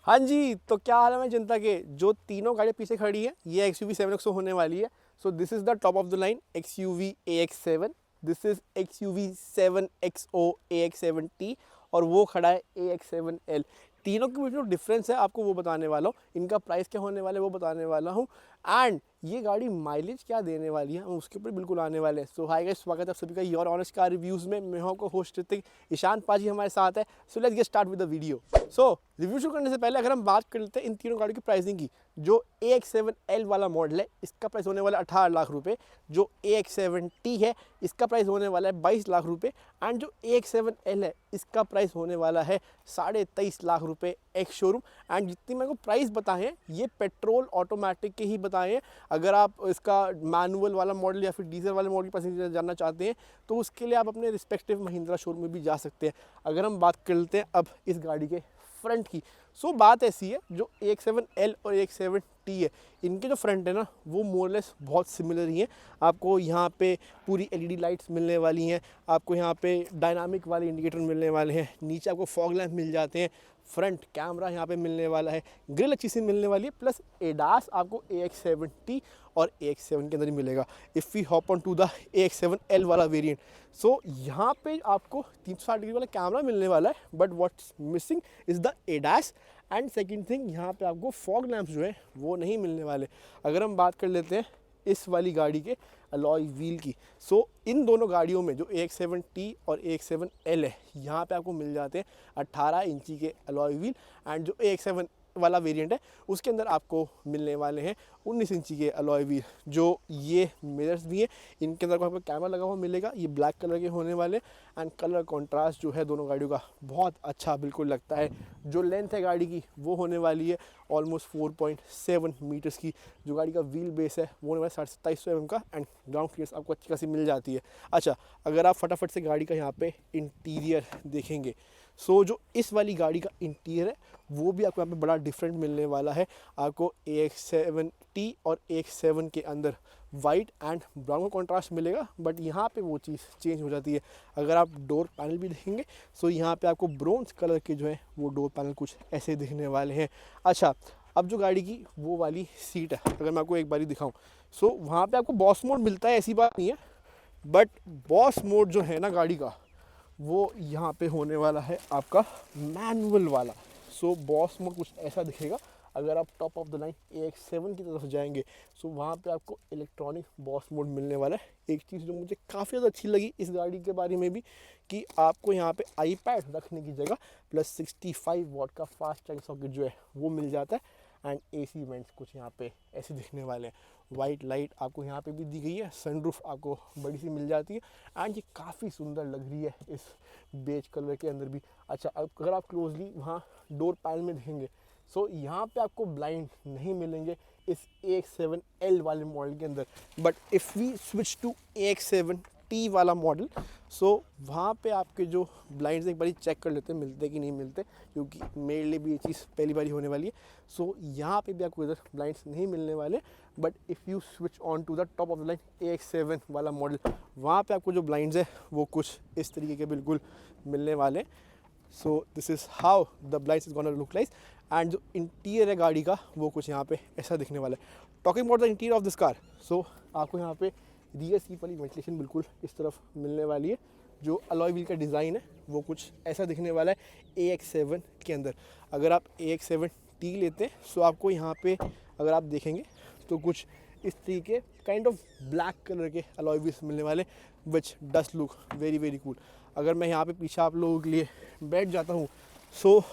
हाँ जी, तो क्या हाल है मैं जनता के। जो तीनों गाड़ियाँ पीछे खड़ी हैं ये XUV 7XO होने वाली है। So this is the top of the line XUV AX7, this is XUV 7XO AX7T और वो खड़ा है AX7L। तीनों के बीच में डिफरेंस है आपको वो बताने वाला हूँ, इनका प्राइस क्या होने वाला है वो बताने वाला हूँ, एंड ये गाड़ी माइलेज क्या देने वाली है हम उसके ऊपर बिल्कुल आने वाले हैं। सो हाय गाइस, स्वागत है आप सभी का योर ऑनेस्ट कार रिव्यूज़ में। मैं हूं आपका होस्ट ऋतिक, ईशान पाजी हमारे साथ है। So let's get start with the video. So review शुरू करने से पहले अगर हम बात कर लेते हैं इन तीनों गाड़ियों की प्राइसिंग की। जो AX7L वाला मॉडल है इसका प्राइस होने वाला है 18 लाख रुपये। जो AX7T है इसका प्राइस होने वाला है 22 लाख रुपये। एंड जो AX7L है इसका प्राइस होने वाला है 23.5 लाख रुपये एक्स शोरूम। एंड जितनी मेरे को प्राइस बताए हैं ये पेट्रोल ऑटोमेटिक के ही बताए हैं। अगर आप इसका मैनुअल वाला मॉडल या फिर डीजल वाले मॉडल की प्राइसिंग जानना चाहते हैं तो उसके लिए आप अपने रिस्पेक्टिव महिंद्रा शोरूम में भी जा सकते हैं। अगर हम बात कर लेते हैं अब इस गाड़ी के फ्रंट की, सो बात ऐसी है जो AX7L और AX7T है इनके जो फ्रंट है ना वो मोरलेस बहुत सिमिलर ही हैं। आपको यहाँ पे पूरी LED लाइट्स मिलने वाली हैं, आपको यहाँ पे डायनामिक वाले इंडिकेटर मिलने वाले हैं, नीचे आपको फॉग लैंप मिल जाते हैं, फ्रंट कैमरा यहाँ पे मिलने वाला है, ग्रिल अच्छी सी मिलने वाली है, प्लस ADAS आपको AX7T और AX7 के अंदर ही मिलेगा। If we hop on to the AX7L वाला वेरिएंट, सो यहाँ पे आपको 360 डिग्री वाला कैमरा मिलने वाला है, but what's missing is the ADAS। And second thing यहाँ पे आपको फॉग लैंप्स जो है वो नहीं मिलने वाले। अगर हम बात कर लेते हैं इस वाली गाड़ी के अलॉय व्हील की, सो इन दोनों गाड़ियों में जो AX7T और AX7L है यहाँ पे आपको मिल जाते हैं 18 इंची के अलॉय व्हील। एंड जो AX7 वाला वेरिएंट है उसके अंदर आपको मिलने वाले हैं 19 इंची के अलॉय व्हील। जो ये मिरर्स भी हैं इनके अंदर आपको कैमरा लगा हुआ मिलेगा, ये ब्लैक कलर के होने वाले। एंड कलर कॉन्ट्रास्ट जो है दोनों गाड़ियों का बहुत अच्छा बिल्कुल लगता है। जो लेंथ है गाड़ी की वो होने वाली है ऑलमोस्ट 4.7 मीटर्स की। जो गाड़ी का व्हील बेस है वो होने वाला 2700 mm का। एंड ग्राउंड क्लियरेंस आपको अच्छी खासी मिल जाती है। अच्छा, अगर आप फटाफट से गाड़ी का यहाँ पे इंटीरियर देखेंगे, सो जो इस वाली गाड़ी का इंटीरियर है वो भी आपको यहाँ पे बड़ा डिफरेंट मिलने वाला है। आपको AX7T और AX7 के अंदर वाइट एंड ब्राउन का कॉन्ट्रास्ट मिलेगा, बट यहाँ पे वो चीज़ चेंज हो जाती है। अगर आप डोर पैनल भी देखेंगे सो यहाँ पे आपको ब्रोंज कलर के जो है वो डोर पैनल कुछ ऐसे दिखने वाले हैं। अच्छा, अब जो गाड़ी की वो वाली सीट है अगर मैं आपको एक बारी दिखाऊँ, सो वहाँ पर आपको बॉस मोड मिलता है, ऐसी बात नहीं है, बट बॉस मोड जो है ना गाड़ी का वो यहाँ पे होने वाला है आपका मैनुअल वाला। सो बॉस मोड कुछ ऐसा दिखेगा। अगर आप top of the line AX7 की तरफ जाएंगे सो वहाँ पे आपको इलेक्ट्रॉनिक बॉस मोड मिलने वाला है। एक चीज़ जो मुझे काफ़ी ज़्यादा अच्छी लगी इस गाड़ी के बारे में भी कि आपको यहाँ पे iPad रखने की जगह प्लस 65 वॉट का फास्ट चार्जिंग सॉकेट जो है वो मिल जाता है। एंड AC वेंट्स कुछ यहाँ पे ऐसे दिखने वाले हैं। वाइट लाइट आपको यहाँ पे भी दी गई है, सनरूफ आपको बड़ी सी मिल जाती है। एंड ये काफ़ी सुंदर लग रही है इस बेज कलर के अंदर भी। अच्छा, अगर आप क्लोजली वहाँ डोर पैनल में देखेंगे सो यहाँ पे आपको ब्लाइंड नहीं मिलेंगे इस AX7L वाले मॉडल के अंदर, but if we switch to AX7T वाला मॉडल, सो वहाँ पे आपके जो ब्लाइंड्स एक बारी चेक कर लेते हैं मिलते कि नहीं मिलते, क्योंकि मेरे लिए भी ये चीज़ पहली बारी होने वाली है। सो यहाँ पे भी आपको इधर ब्लाइंड्स नहीं मिलने वाले, but if you switch on to the top of the line AX7 वाला मॉडल, वहाँ पे आपको जो ब्लाइंड्स है वो कुछ इस तरीके के बिल्कुल मिलने वाले। So this is how the blinds is gonna look like. And जो इंटीरियर है गाड़ी का वो कुछ यहाँ पे ऐसा दिखने वाला है। Talking about the interior of this car, so आपको यहाँ पे रियर सीट वाली वेंटिलेशन बिल्कुल इस तरफ मिलने वाली है। जो अलॉय व्हील का डिज़ाइन है वो कुछ ऐसा दिखने वाला है AX7 के अंदर। अगर आप AX7T लेते हैं सो आपको यहाँ पे अगर आप देखेंगे तो कुछ इस तरीके काइंड ऑफ ब्लैक कलर के अलॉय व्हील्स मिलने वाले, विच डस लुक वेरी वेरी कूल। अगर मैं यहाँ पे पीछे आप लोगों के लिए बैठ जाता हूँ, सो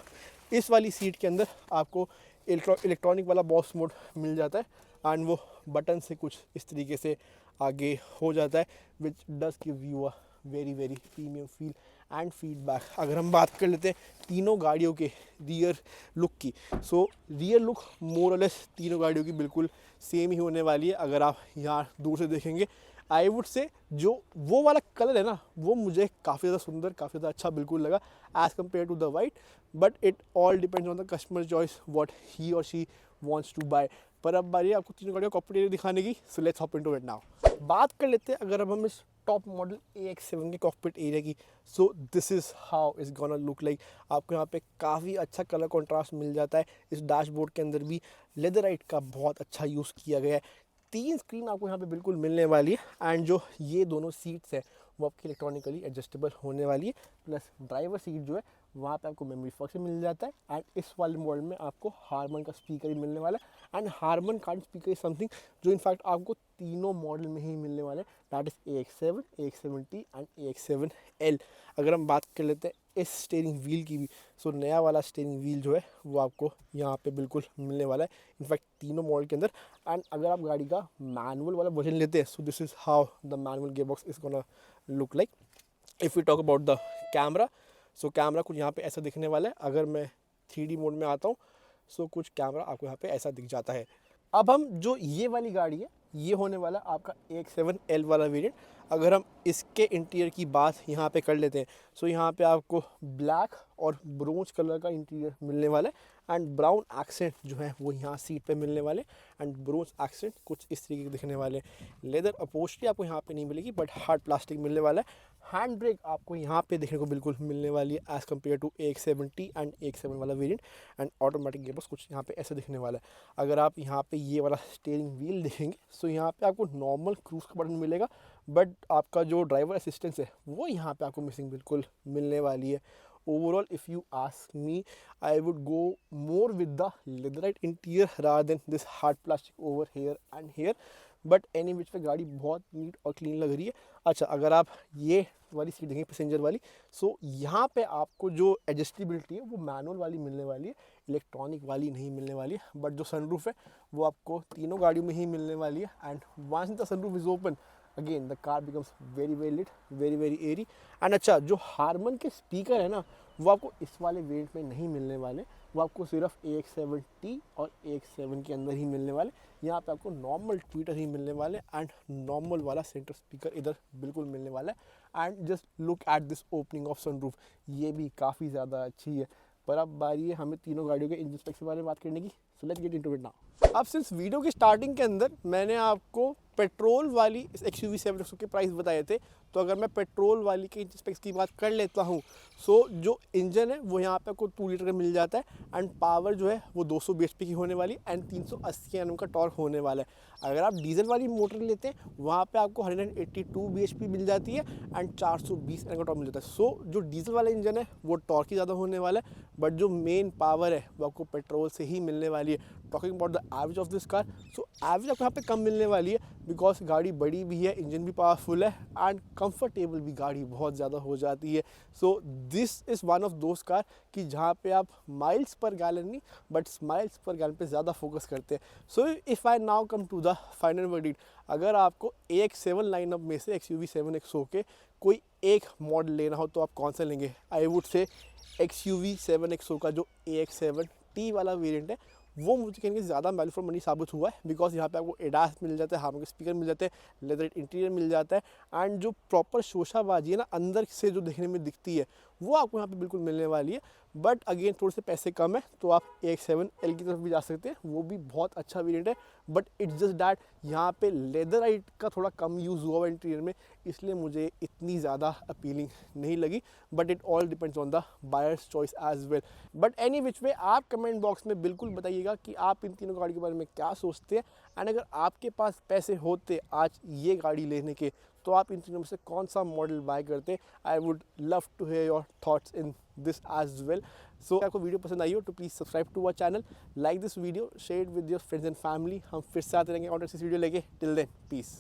इस वाली सीट के अंदर आपको इलेक्ट्रॉनिक वाला बॉस मोड मिल जाता है। एंड वो बटन से कुछ इस तरीके से आगे हो जाता है, which does give you a very very premium feel and feedback. अगर हम बात कर लेते हैं तीनों गाड़ियों के रियर लुक की, सो रियर लुक मोर और लेस तीनों गाड़ियों की बिल्कुल सेम ही होने वाली है। अगर आप यहाँ दूर से देखेंगे आई वुड से जो वो वाला कलर है ना वो मुझे काफ़ी ज़्यादा सुंदर, काफ़ी ज़्यादा अच्छा बिल्कुल लगा as compare to the white, but it all depends on the customer choice what he और शी वांट्स टू बाय। पर अब बारी आपको तीनों गाड़ियों का कॉम्पिटिटर दिखाने की, so let's hop into it now. बात कर लेते हैं अगर अब हम इस टॉप मॉडल AX7 के कॉकपिट एरिया की। So this is how is gonna look like. आपको यहाँ पे काफ़ी अच्छा कलर कंट्रास्ट मिल जाता है। इस डैशबोर्ड के अंदर भी लेदराइट का बहुत अच्छा यूज़ किया गया है। 3 स्क्रीन आपको यहाँ पे बिल्कुल मिलने वाली है एंड जो ये दोनों सीट्स हैं वो आपकी इलेक्ट्रॉनिकली एडजस्टेबल होने वाली है। प्लस ड्राइवर सीट जो है वहाँ पे आपको मेमोरी फॉक्स मिल जाता है एंड इस वाले मॉडल में आपको हारमन का स्पीकर ही मिलने वाला है। And Harman card speaker is something जो इनफैक्ट आपको तीनों मॉडल में ही मिलने वाले हैं, that is AX7, AX7T and AX7L। अगर हम बात कर लेते हैं इस स्टीयरिंग व्हील की भी, सो नया वाला स्टीयरिंग व्हील जो है वो आपको यहाँ पे बिल्कुल मिलने वाला है इनफैक्ट तीनों मॉडल के अंदर। एंड अगर आप गाड़ी का मैनुअल वाला वर्जन लेते हैं, so this is how the manual gearbox is gonna look like. If you talk about the camera, so camera कुछ यहाँ पे ऐसा दिखने वाला है। अगर मैं 3D मोड में आता हूँ, सो कुछ कैमरा आपको यहाँ पे ऐसा दिख जाता है। अब हम जो ये वाली गाड़ी है ये होने वाला आपका AX7L वाला वेरिएंट। अगर हम इसके इंटीरियर की बात यहाँ पे कर लेते हैं, सो यहाँ पे आपको ब्लैक और ब्रोंज कलर का इंटीरियर मिलने वाला है एंड ब्राउन एक्सेंट जो है वो यहाँ सीट पे मिलने वाले एंड ब्रोंज एक्सेंट कुछ इस तरीके के दिखने वाले। लेदर अपोस्ट्री आपको यहाँ पे नहीं मिलेगी बट हार्ड प्लास्टिक मिलने वाला है। हैंड ब्रेक आपको यहाँ पे देखने को बिल्कुल मिलने वाली है as compare to AX7T and AX7 वाला वेरिएंट एंड ऑटोमेटिक गियरबॉक्स कुछ यहाँ पे ऐसे दिखने वाला है। अगर आप यहाँ पे ये वाला स्टीयरिंग व्हील देखेंगे, सो यहाँ पे आपको नॉर्मल क्रूज का बटन मिलेगा बट आपका जो ड्राइवर असिस्टेंस है वो यहाँ पे आपको मिसिंग बिल्कुल मिलने वाली है। Overall if you ask me, I would go more with the leatherette interior rather than this hard plastic over here and here. But any which पे गाड़ी बहुत नीट और क्लीन लग रही है। अच्छा, अगर आप ये वाली सीट देखेंगे पैसेंजर वाली, सो यहाँ पे आपको जो एडजस्टेबिलिटी है वो मैनुअल वाली मिलने वाली है, इलेक्ट्रॉनिक वाली नहीं मिलने वाली है। बट जो सनरूफ है वो आपको तीनों गाड़ियों में ही मिलने वाली है and once the sunroof is open again the car becomes very very lit, very very airy. And अच्छा, जो हारमन के स्पीकर है ना वो आपको इस वाले वेरिएंट में नहीं मिलने वाले, वो आपको सिर्फ AX7T और AX7 के अंदर ही मिलने वाले। यहाँ पे आपको नॉर्मल ट्विटर ही मिलने वाले एंड नॉर्मल वाला सेंटर स्पीकर इधर बिल्कुल मिलने वाला है। And just look at this opening of sunroof, ये भी काफ़ी ज़्यादा अच्छी है। पर अब बारी है हमें तीनों गाड़ियों के इंजन स्पेक्स के बारे में बात करने की। So let's get into it now. अब सिंस वीडियो की स्टार्टिंग के अंदर मैंने आपको पेट्रोल वाली इस XUV 700 के प्राइस बताए थे, तो अगर मैं पेट्रोल वाली के इंजन स्पेक्स की बात कर लेता हूँ, सो जो इंजन है वो यहाँ पे आपको 2 लीटर का मिल जाता है एंड पावर जो है वो 200 bhp की होने वाली एंड 380 Nm का टॉर्क होने वाला है। अगर आप डीजल वाली मोटर लेते हैं वहाँ पे आपको 182 bhp मिल जाती है एंड 420 Nm का टॉर्क मिल जाता है। सो जो डीजल वाला इंजन है वो टॉर्क ही ज़्यादा होने वाला है बट जो मेन पावर है वो आपको पेट्रोल से ही मिलने वाली है। Talking about the average of this car, so average आपको यहाँ पे कम मिलने वाली है बिकॉज गाड़ी बड़ी भी है, इंजन भी पावरफुल है एंड कंफर्टेबल भी गाड़ी बहुत ज़्यादा हो जाती है। So this is one of those car कि जहाँ पे आप माइल्स पर गैलन नहीं बट स्माइल्स पर गैलन पे ज़्यादा फोकस करते हैं। So if I now come to the final verdict, अगर आपको AX7 लाइनअप में से XUV 7XO के कोई एक मॉडल लेना हो तो आप कौन सा लेंगे? I would say XUV 7XO का जो AX7T वाला वेरिएंट है वो मुझे कहेंगे ज़्यादा वैल्यू फॉर मनी साबित हुआ है बिकॉज यहाँ पे आपको एडास मिल जाता है, हार्मन के स्पीकर मिल जाते हैं, लेदर इंटीरियर मिल जाता है एंड जो प्रॉपर शोशाबाजी है ना अंदर से जो देखने में दिखती है वो आपको यहाँ पे बिल्कुल मिलने वाली है। बट अगेन थोड़े से पैसे कम है तो आप AX7L की तरफ भी जा सकते हैं, वो भी बहुत अच्छा वेरिएंट है। बट इट्स जस्ट दैट यहाँ पे लेदराइट का थोड़ा कम यूज़ हुआ हुआ इंटीरियर में, इसलिए मुझे इतनी ज़्यादा अपीलिंग नहीं लगी। But it all depends on the buyer's choice as well. But any which way आप कमेंट बॉक्स में बिल्कुल बताइएगा कि आप इन तीनों गाड़ी के बारे में क्या सोचते हैं एंड अगर आपके पास पैसे होते आज ये गाड़ी लेने के तो आप इन तीनों में से कौन सा मॉडल बाय करते? I would love to hear your thoughts in this as well. So आपको वीडियो पसंद आई हो तो please subscribe to our channel, like this video, share with your friends and family. हम फिर से आते रहेंगे और इस वीडियो लेके। Till then piece.